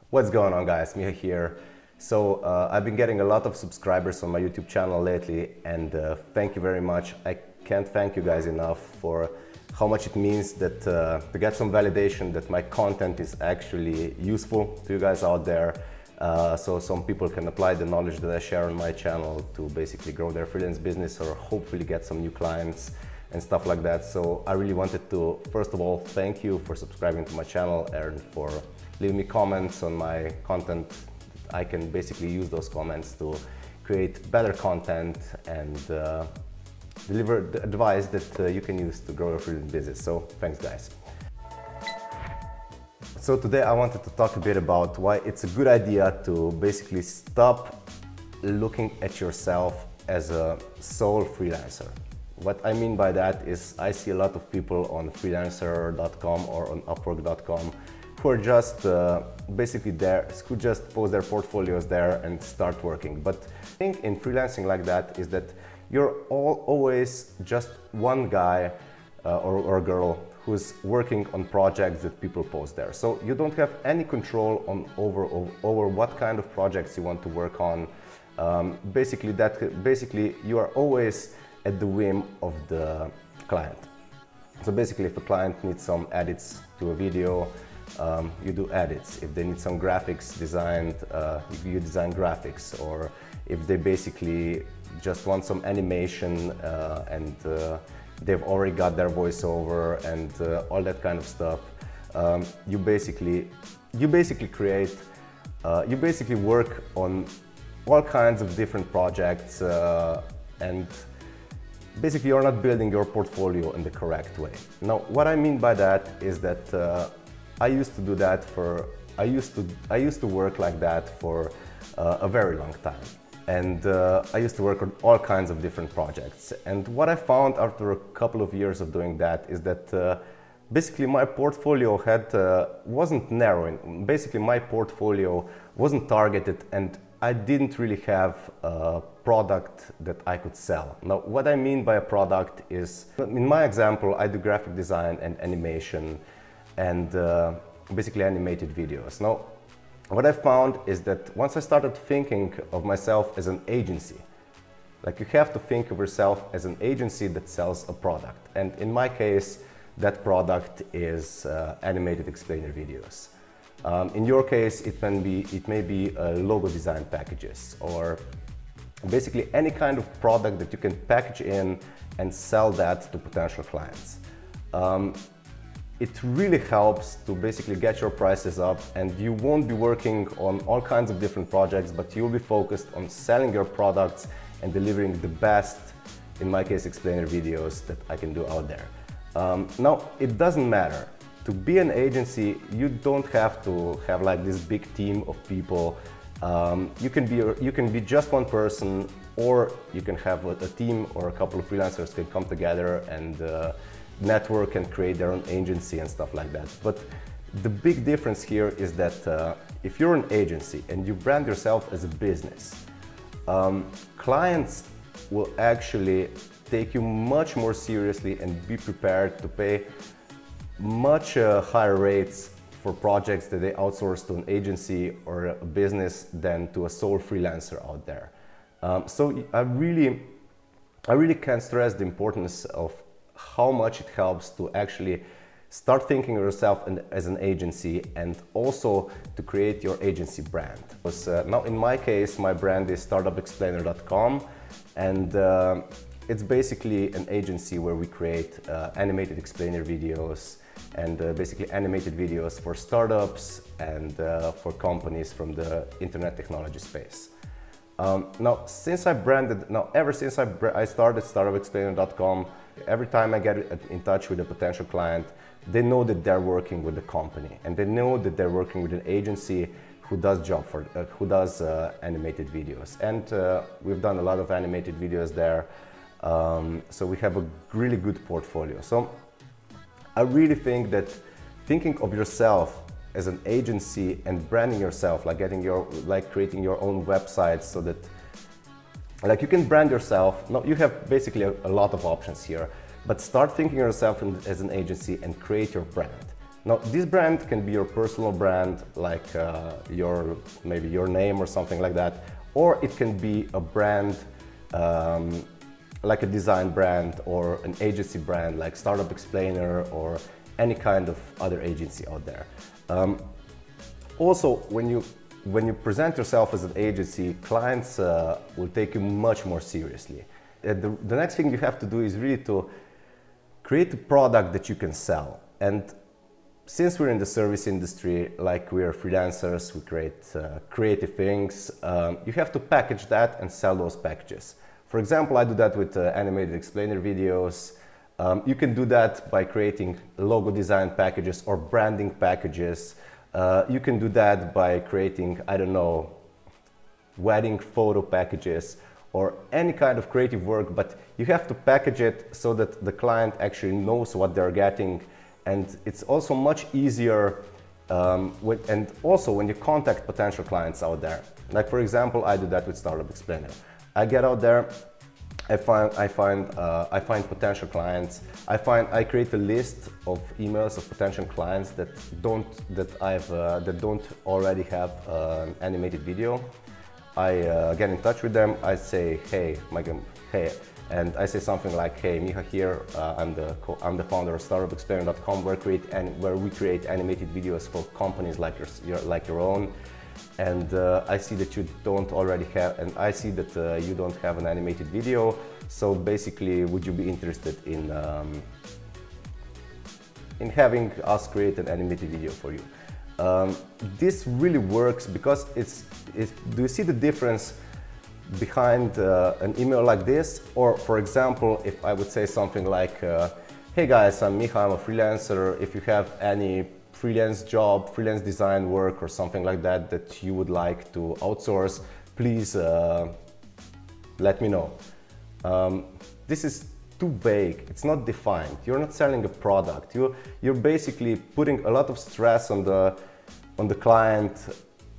What's going on, guys? Miha here. I've been getting a lot of subscribers on my YouTube channel lately, and thank you very much. I can't thank you guys enough for how much it means that to get some validation that my content is actually useful to you guys out there. So some people can apply the knowledge that I share on my channel to basically grow their freelance business or hopefully get some new clients and stuff like that. So I really wanted to, first of all, thank you for subscribing to my channel and for leaving me comments on my content. I can basically use those comments to create better content and deliver the advice that you can use to grow your freelance business. So thanks, guys. So today I wanted to talk a bit about why it's a good idea to basically stop looking at yourself as a sole freelancer. What I mean by that is I see a lot of people on Freelancer.com or on Upwork.com who are just basically there, who just post their portfolios there and start working. But the thing in freelancing like that is that you're always just one guy or girl who's working on projects that people post there. So you don't have any control on over what kind of projects you want to work on. Basically you are always at the whim of the client. So basically, if a client needs some edits to a video, you do edits. If they need some graphics designed, you design graphics. Or if they basically just want some animation and they've already got their voiceover and all that kind of stuff, you basically work on all kinds of different projects and basically you're not building your portfolio in the correct way. Now, what I mean by that is that I used to do that I used to work like that for a very long time. And I used to work on all kinds of different projects. And what I found after a couple of years of doing that is that basically my portfolio wasn't narrowing. Basically my portfolio wasn't targeted and I didn't really have a product that I could sell. Now, what I mean by a product is, in my example, I do graphic design and animation and basically animated videos. Now, what I found is that once I started thinking of myself as an agency, like you have to think of yourself as an agency that sells a product. And in my case, that product is animated explainer videos. In your case, it may be logo design packages or basically any kind of product that you can package in and sell that to potential clients. It really helps to basically get your prices up, and you won't be working on all kinds of different projects, but you'll be focused on selling your products and delivering the best, in my case, explainer videos that I can do out there. Now, it doesn't matter. To be an agency, you don't have to have like this big team of people. You can be just one person, or you can have a team or a couple of freelancers can come together and network and create their own agency and stuff like that. But the big difference here is that if you're an agency and you brand yourself as a business, clients will actually take you much more seriously and be prepared to pay much higher rates for projects that they outsource to an agency or a business than to a sole freelancer out there. So I really can't stress the importance of how much it helps to actually start thinking of yourself as an agency and also to create your agency brand. Because, now in my case, my brand is startupexplainer.com, and it's basically an agency where we create animated explainer videos and basically animated videos for startups and for companies from the internet technology space. Now, ever since I started startupexplainer.com, every time I get in touch with a potential client, they know that they're working with a company and they know that they're working with an agency who does animated videos. And we've done a lot of animated videos there, so we have a really good portfolio. So I really think that thinking of yourself as an agency and branding yourself, like creating your own website so that like you can brand yourself. Now you have basically a lot of options here, but start thinking of yourself as an agency and create your brand. Now, this brand can be your personal brand, like maybe your name or something like that, or it can be a brand like a design brand or an agency brand like Startup Explainer or any kind of other agency out there. Also, when you present yourself as an agency, clients will take you much more seriously. The next thing you have to do is really to create a product that you can sell. And since we're in the service industry, like we are freelancers, we create creative things, you have to package that and sell those packages. For example, I do that with animated explainer videos. You can do that by creating logo design packages or branding packages. You can do that by creating, I don't know, wedding photo packages or any kind of creative work, but you have to package it so that the client actually knows what they're getting. And it's also much easier and also when you contact potential clients out there. Like for example, I do that with Startup Explainer. I get out there, I find potential clients. I create a list of emails of potential clients that don't already have an animated video. I get in touch with them. I say, hey, hey, and I say something like, hey, Miha here. I'm the founder of StartupExplainer.com, where we create animated videos for companies like your own. And I see that you don't already have, and I see that you don't have an animated video. So basically, would you be interested in having us create an animated video for you? This really works because do you see the difference behind an email like this? Or for example, if I would say something like, hey guys, I'm Miha, I'm a freelancer. If you have any freelance job, freelance design work or something like that that you would like to outsource, please let me know. This is too vague, it's not defined. You're not selling a product. You're basically putting a lot of stress on the client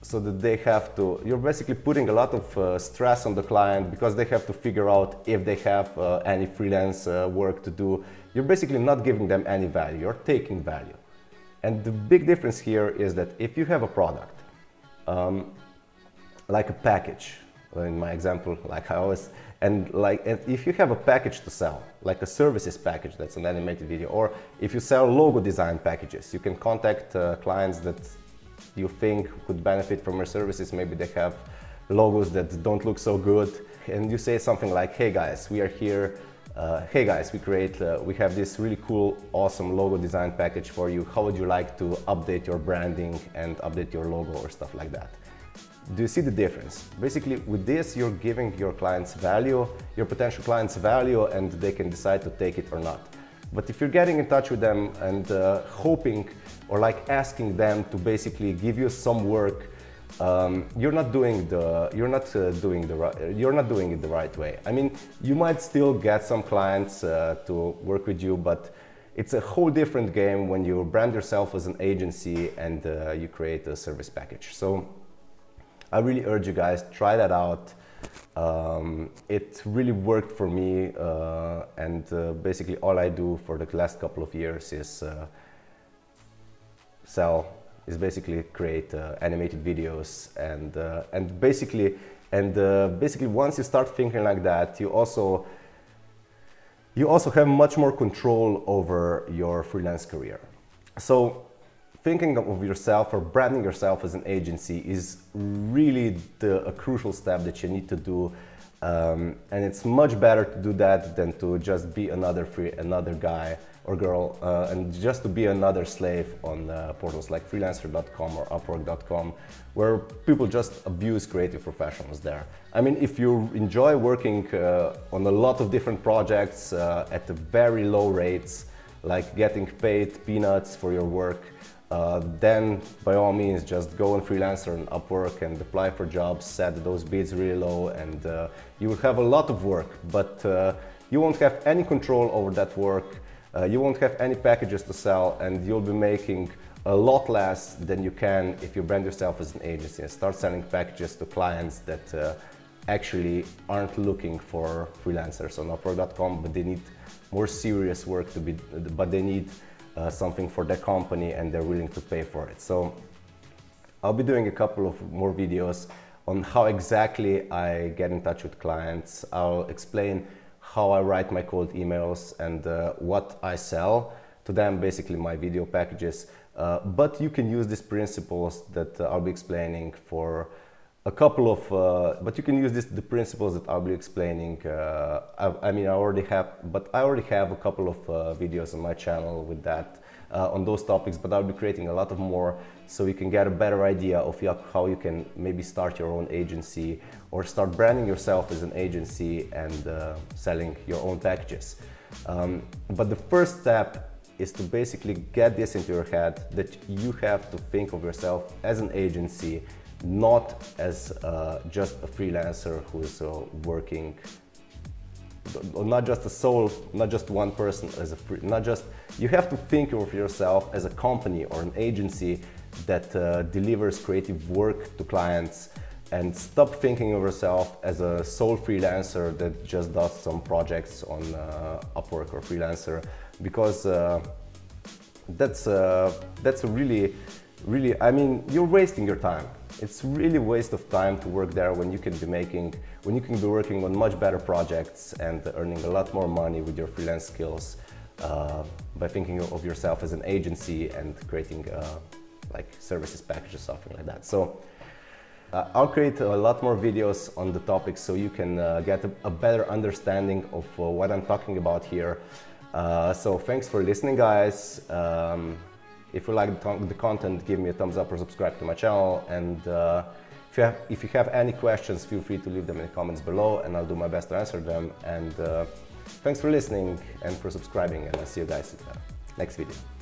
so that they have to, you're basically putting a lot of stress on the client because they have to figure out if they have any freelance work to do. You're basically not giving them any value, you're taking value. And the big difference here is that if you have a product, like a package, in my example, like I always, and if you have a package to sell, like a services package that's an animated video, or if you sell logo design packages, you can contact clients that you think could benefit from your services. Maybe they have logos that don't look so good, and you say something like, hey guys, we are here. Hey guys, we have this really cool, awesome logo design package for you. How would you like to update your branding and update your logo or stuff like that? Do you see the difference? Basically, with this, you're giving your clients value, your potential clients value, and they can decide to take it or not. But if you're getting in touch with them and hoping or like asking them to basically give you some work, you're not doing it the right way. I mean, you might still get some clients to work with you, but it's a whole different game when you brand yourself as an agency and you create a service package. So I really urge you guys, try that out. It really worked for me, and basically all I do for the last couple of years is basically create animated videos, and basically once you start thinking like that, you also have much more control over your freelance career. So thinking of yourself or branding yourself as an agency is really a crucial step that you need to do, and it's much better to do that than to just be another guy or girl and just to be another slave on portals like Freelancer.com or Upwork.com, where people just abuse creative professionals there. I mean, if you enjoy working on a lot of different projects at very low rates, like getting paid peanuts for your work, then by all means just go on Freelancer and Upwork and apply for jobs, set those bids really low, and you will have a lot of work, but you won't have any control over that work, you won't have any packages to sell, and you'll be making a lot less than you can if you brand yourself as an agency and start selling packages to clients that actually aren't looking for freelancers on Upwork.com, but they need more serious work but they need something for their company and they're willing to pay for it. So I'll be doing a couple of more videos on how exactly I get in touch with clients. I'll explain how I write my cold emails and what I sell to them, basically my video packages. But you can use these principles that I'll be explaining for a couple of, but you can use the principles that I'll be explaining. I mean, I already have a couple of videos on my channel with that, on those topics, but I'll be creating a lot of more so you can get a better idea of how you can maybe start your own agency or start branding yourself as an agency and selling your own packages. But the first step is to basically get this into your head that you have to think of yourself as an agency, not as just a freelancer who's working, not just one person as you have to think of yourself as a company or an agency that delivers creative work to clients, and stop thinking of yourself as a sole freelancer that just does some projects on Upwork or Freelancer, because that's a really, I mean, you're wasting your time. It's really a waste of time to work there when you can be working on much better projects and earning a lot more money with your freelance skills by thinking of yourself as an agency and creating like services packages, something like that. So I'll create a lot more videos on the topic so you can get a better understanding of what I'm talking about here. So thanks for listening, guys. If you like the content, give me a thumbs up or subscribe to my channel. And if you have any questions, feel free to leave them in the comments below and I'll do my best to answer them. And thanks for listening and for subscribing, and I'll see you guys in the next video.